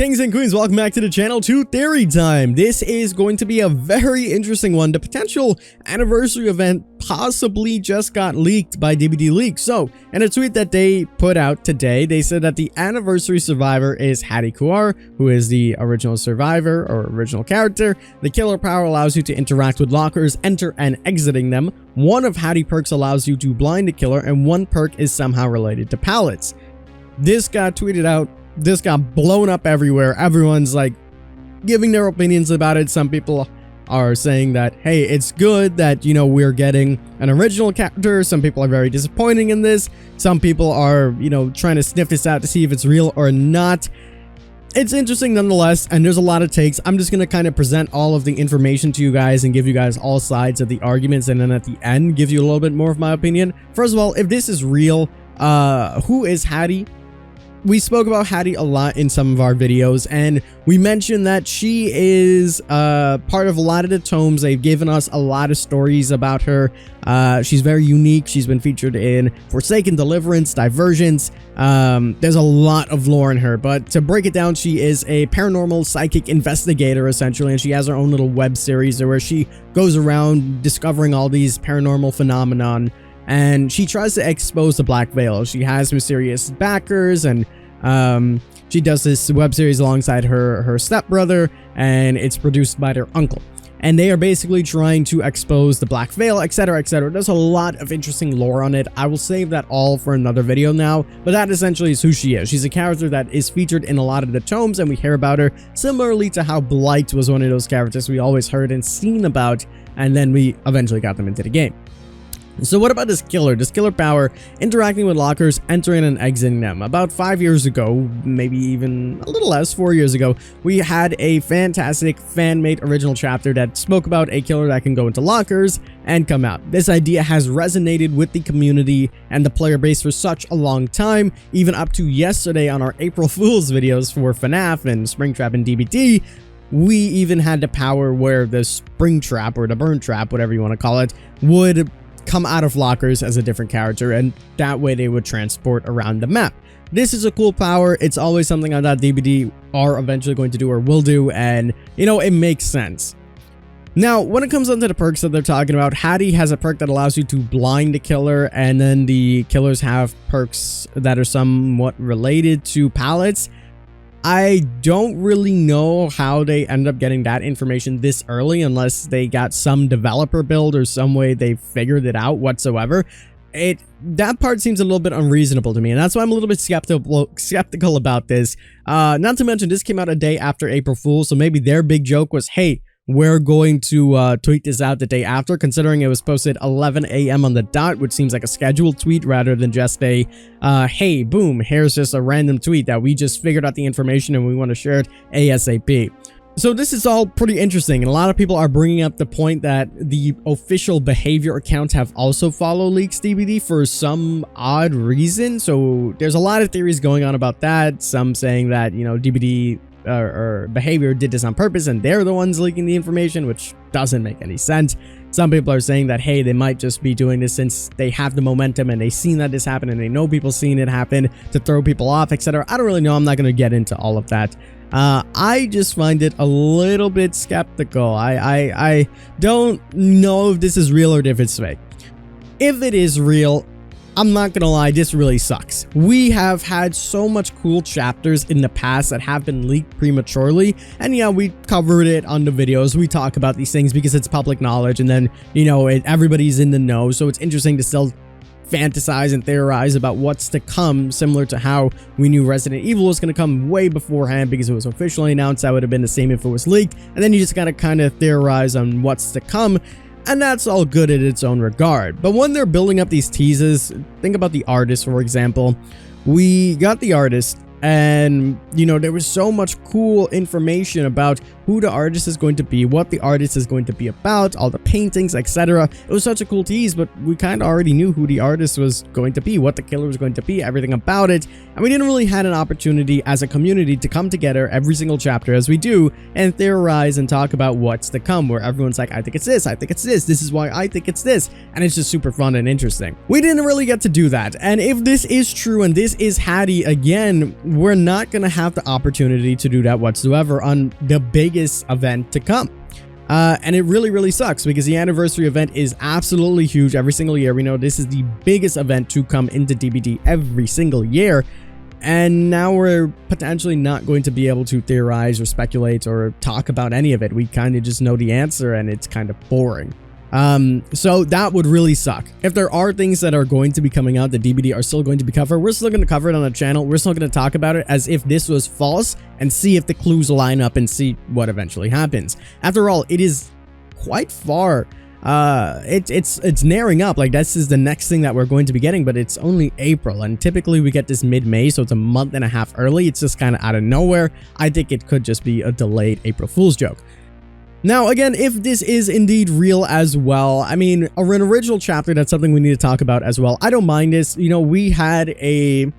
Kings and queens, welcome back to the channel to Theory Time. This is going to be a very interesting one. The potential anniversary event possibly just got leaked by DBD Leaks. So, in a tweet that they put out today, they said that the anniversary survivor is Haddie, who is the original survivor or original character. The killer power allows you to interact with lockers, enter and exiting them. One of Haddie perks allows you to blind the killer, and one perk is somehow related to pallets. This got tweeted out. This got blown up everywhere. Everyone's like giving their opinions about it. Some people are saying that, hey, it's good that, you know, we're getting an original character. Some people are very disappointing in this. Some people are, you know, trying to sniff this out to see if it's real or not. It's interesting nonetheless, and there's a lot of takes. I'm just going to kind of present all of the information to you guys and give you guys all sides of the arguments, and then at the end give you a little bit more of my opinion. First of all, if this is real, who is Haddie? We spoke about Haddie a lot in some of our videos, and we mentioned that she is part of a lot of the tomes. They've given us a lot of stories about her. She's very unique. She's been featured in Forsaken, Deliverance, Divergence. There's a lot of lore in her, but to break it down, she is a paranormal psychic investigator, essentially, and she has her own little web series where she goes around discovering all these paranormal phenomenon. And she tries to expose the Black Veil. She has mysterious backers, and she does this web series alongside her stepbrother, and it's produced by their uncle. And they are basically trying to expose the Black Veil, etc., etc. There's a lot of interesting lore on it. I will save that all for another video now, but that essentially is who she is. She's a character that is featured in a lot of the tomes, and we hear about her similarly to how Blight was one of those characters we always heard and seen about, and then we eventually got them into the game. So what about this killer? This killer power, interacting with lockers, entering and exiting them. About 5 years ago, maybe even a little less, 4 years ago, we had a fantastic fan-made original chapter that spoke about a killer that can go into lockers and come out. This idea has resonated with the community and the player base for such a long time, even up to yesterday on our April Fool's videos for FNAF and Springtrap and DBD. We even had the power where the Springtrap or the Burn Trap, whatever you want to call it, would come out of lockers as a different character, and that way they would transport around the map. This is a cool power. It's always something I thought DBD are eventually going to do or will do, and you know, it makes sense. Now, when it comes onto the perks that they're talking about, Haddie has a perk that allows you to blind the killer, and then the killers have perks that are somewhat related to pallets. I don't really know how they end up getting that information this early, unless they got some developer build or some way they figured it out whatsoever. That part seems a little bit unreasonable to me, and that's why I'm a little bit skeptical about this. Not to mention, this came out a day after April Fool's, so maybe their big joke was, hey, we're going to tweet this out the day after, considering it was posted 11 a.m. on the dot, which seems like a scheduled tweet rather than just a, hey, boom, here's just a random tweet that we just figured out the information and we want to share it ASAP. So this is all pretty interesting, and a lot of people are bringing up the point that the official behavior accounts have also followed Leaks DBD for some odd reason. So there's a lot of theories going on about that. Some saying that, you know, DBD or behavior did this on purpose and they're the ones leaking the information, which doesn't make any sense. Some people are saying that, hey, they might just be doing this since they have the momentum and they've seen that this happened and they know people seen it happen to throw people off, etc. I don't really know. I'm not going to get into all of that. I just find it a little bit skeptical. I don't know if this is real or if it's fake. If it is real, I'm not gonna lie, this really sucks. We have had so much cool chapters in the past that have been leaked prematurely, and yeah, we covered it on the videos. We talk about these things because it's public knowledge, and then, you know, everybody's in the know, so it's interesting to still fantasize and theorize about what's to come, similar to how we knew Resident Evil was going to come way beforehand because it was officially announced. That would have been the same if it was leaked, and then you just gotta kind of theorize on what's to come. And that's all good in its own regard. But when they're building up these teases, think about the artist, for example. We got the artist, and, you know, there was so much cool information about who the artist is going to be, what the artist is going to be about, all the paintings, etc. It was such a cool tease, but we kind of already knew who the artist was going to be, what the killer was going to be, everything about it. And we didn't really had an opportunity as a community to come together every single chapter as we do and theorize and talk about what's to come, where everyone's like, I think it's this, I think it's this is why I think it's this, and it's just super fun and interesting. We didn't really get to do that, and if this is true and this is Haddie again, we're not going to have the opportunity to do that whatsoever on the biggest event to come. And it really sucks because the anniversary event is absolutely huge every single year. We know this is the biggest event to come into DBD every single year. And now we're potentially not going to be able to theorize or speculate or talk about any of it. We kind of just know the answer and it's kind of boring. So that would really suck. If there are things that are going to be coming out that DBD are still going to be covered, we're still going to cover it on the channel. We're still going to talk about it as if this was false and see if the clues line up and see what eventually happens. After all, it is quite far. It's nearing up. Like, this is the next thing that we're going to be getting, but it's only April, and typically we get this mid-May, so it's a month and a half early. It's just kind of out of nowhere. I think it could just be a delayed April Fool's joke. Now, again, if this is indeed real as well, I mean, an original chapter, that's something we need to talk about as well. I don't mind this. You know, we had a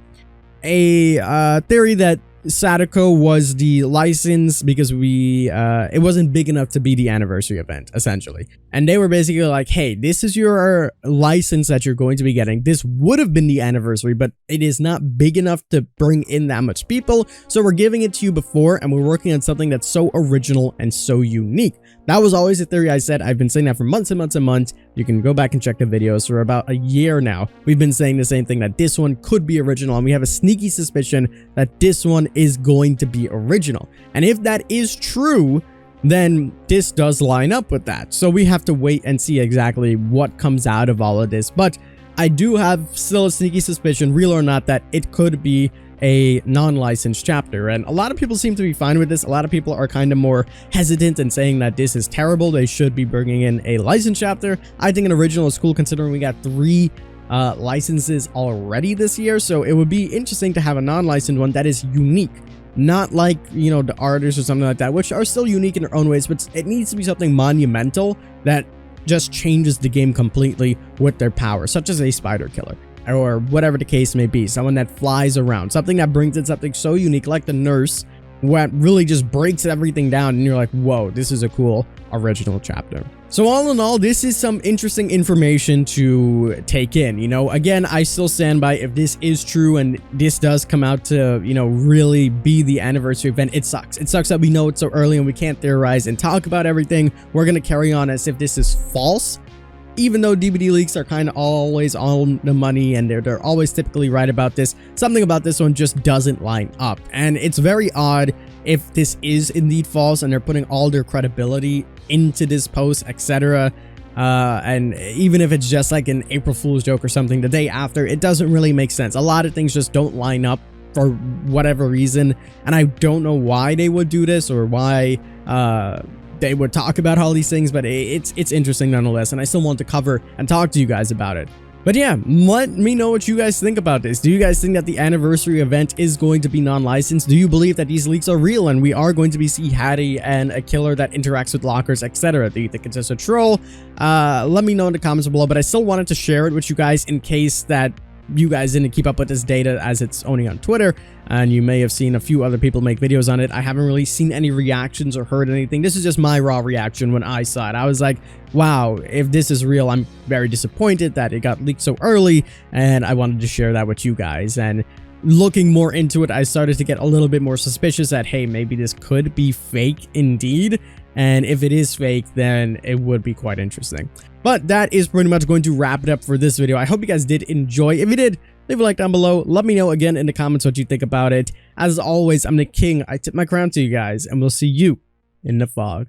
theory that Sadako was the license because it wasn't big enough to be the anniversary event, essentially. And they were basically like, hey, this is your license that you're going to be getting. This would have been the anniversary, but it is not big enough to bring in that much people. So we're giving it to you before, and we're working on something that's so original and so unique. That was always a theory I said. I've been saying that for months and months and months. You can go back and check the videos. For about a year now, we've been saying the same thing, that this one could be original, and we have a sneaky suspicion that this one is going to be original. And if that is true, then this does line up with that. So we have to wait and see exactly what comes out of all of this. But I do have still a sneaky suspicion, real or not, that it could be a non-licensed chapter, and a lot of people seem to be fine with this. A lot of people are kind of more hesitant and saying that this is terrible. They should be bringing in a licensed chapter. I think an original is cool, considering we got 3 licenses already this year, so it would be interesting to have a non-licensed one that is unique. Not like, you know, the artists or something like that, which are still unique in their own ways, but it needs to be something monumental that just changes the game completely with their power, such as a spider killer, or whatever the case may be. Someone that flies around, something that brings in something so unique like the nurse, what really just breaks everything down, and you're like, whoa, this is a cool original chapter. So all in all, this is some interesting information to take in. You know, again, I still stand by, if this is true and this does come out to, you know, really be the anniversary event, it sucks. It sucks that we know it so early and we can't theorize and talk about everything. We're going to carry on as if this is false, even though DBD leaks are kind of always on the money and they're always typically right about this. Something about this one just doesn't line up, and it's very odd if this is indeed false and they're putting all their credibility into this post, etc. And even if it's just like an April Fool's joke or something the day after, it doesn't really make sense. A lot of things just don't line up for whatever reason, and I don't know why they would do this or why they would talk about all these things, but it's interesting nonetheless, and I still want to cover and talk to you guys about it. But yeah, let me know what you guys think about this. Do you guys think that the anniversary event is going to be non-licensed? Do you believe that these leaks are real and we are going to be Is Haddie and a killer that interacts with lockers, etc.? Do you think it's just a troll? Let me know in the comments below, but I still wanted to share it with you guys in case that you guys didn't keep up with this data, as it's only on Twitter, and you may have seen a few other people make videos on it. I haven't really seen any reactions or heard anything. This is just my raw reaction when I saw it. I was like, wow, if this is real, I'm very disappointed that it got leaked so early, and I wanted to share that with you guys. And looking more into it, I started to get a little bit more suspicious that, hey, maybe this could be fake indeed. And if it is fake, then it would be quite interesting. But that is pretty much going to wrap it up for this video. I hope you guys did enjoy. If you did, leave a like down below. Let me know again in the comments what you think about it. As always, I'm the king. I tip my crown to you guys, and we'll see you in the fog.